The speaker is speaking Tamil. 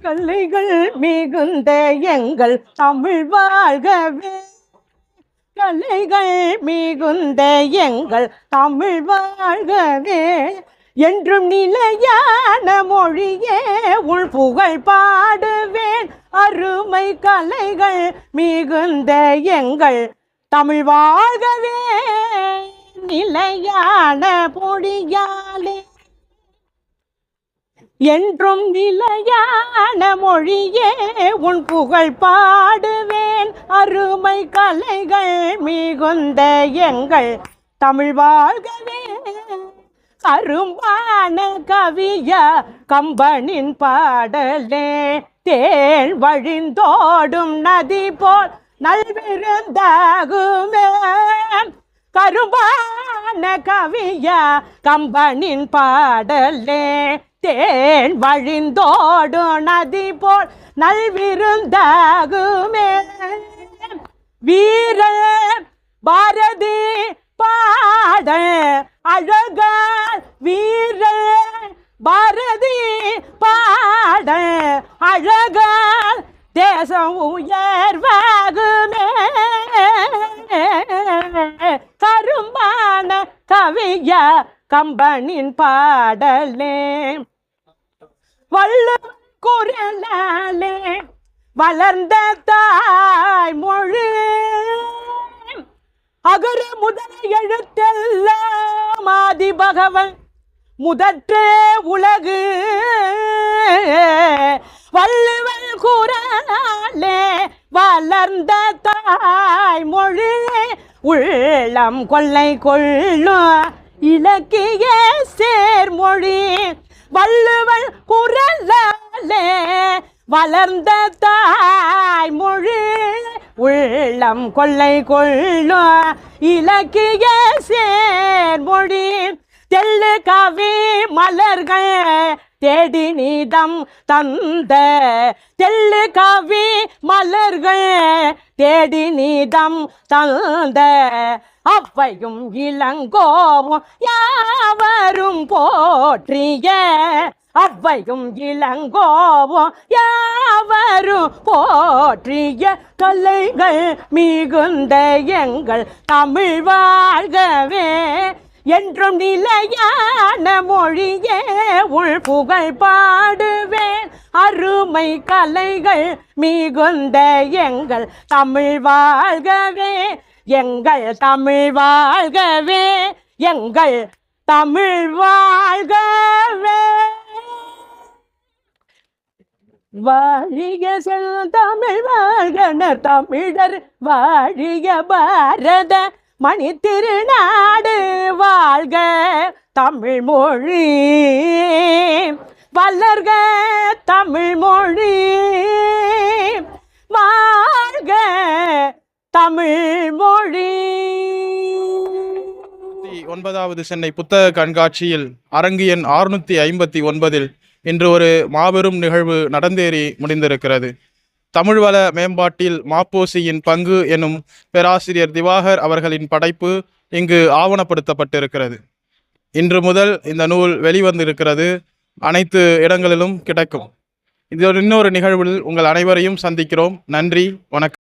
கலைகள் மிகுந்த எங்கள் தமிழ் வாழ்கவே. கலைகள் மிகுந்த எங்கள் தமிழ் வாழ்கவே. என்றும் நிலையான மொழியே உள் புகழ் பாடுவேன். அருமை கலைகள் மிகுந்த எங்கள் தமிழ் வாழ்கவே. நிலையான மொழியாலே என்றும் நிலையான மொழியே உன் புகழ் பாடுவேன். அருமை கலைகள் மிகுந்த எங்கள் தமிழ் வாழ்கவே. அரும்பான கவிய கம்பனின் பாடலே தேன் வழிந்தோடும் நதி போல் நல்விருந்தாகுமே. கரும்பான கவிய கம்பனின் பாடலே தேன் வழிந்தோடு நதி போல் நல்விருந்தாகுமே. வீர பாரதி பாடல் அழகால் வீர பாரதி பாடல் அழகால் தேசம் உயர்வாகுமே. கரும்பான கவிய கம்பனின் பாடலே வள்ளுவ குரலாலே வளர்ந்த தாய் மொழி. அகர முதல எழுத்தெல்லாம் ஆதி பகவன் முதற்றே உலகு. வள்ளுவன் குரலாலே வளர்ந்த தாய் மொழி. உள்ளம் கொள்ளை கொள்ளும் இலக்கிய சேர்மொழி. வள்ளுவன் குரலாலே வளர்ந்த தாய் மொழி. உள்ளம் கொள்ளை கொள்ளும் இலக்கிய சேர்மொழி. தெள்ளு கவி மலர்கள் தேடி நீதம் தந்த. தெள்ளு கவி மலர்கள் தேடி நீதம் தந்த. அவ்வையும் இளங்கோவும் யாவரும் போற்றிய. அவ்வையும் இளங்கோவும் யாவரும் போற்றிய. கலைகள் மிகுந்த எங்கள் தமிழ் வாழ்கவே. என்றும் நிலையான மொழியே உள் புகழ் பாடுவேன். அருமை கலைகள் மிகுந்த எங்கள் தமிழ் வாழ்கவே. எங்கள் தமிழ் வாழ்கவே. எங்கள் தமிழ் வாழ்கவே. வாழிய செந்தமிழ் வாழ்கனர் தமிழர் வாழிய பாரத மணி திருநாடு வாழ்க. தமிழ் மொழி வளர்க. தமிழ் மொழி வாழ்க. தமிழ் மொழி. 9வது சென்னை புத்தக கண்காட்சியில் அரங்கு எண் 659 இன்று ஒரு மாபெரும் நிகழ்வு நடந்தேறி முடிந்திருக்கிறது. தமிழ்வள மேம்பாட்டில் மாப்போசியின் பங்கு எனும் பேராசிரியர் திவாகர் அவர்களின் படைப்பு இங்கு ஆவணப்படுத்தப்பட்டிருக்கிறது. இன்று முதல் இந்த நூல் வெளிவந்திருக்கிறது. அனைத்து இடங்களிலும் கிடைக்கும். இது இன்னொரு நிகழ்வில் உங்கள் அனைவரையும் சந்திக்கிறோம். நன்றி, வணக்கம்.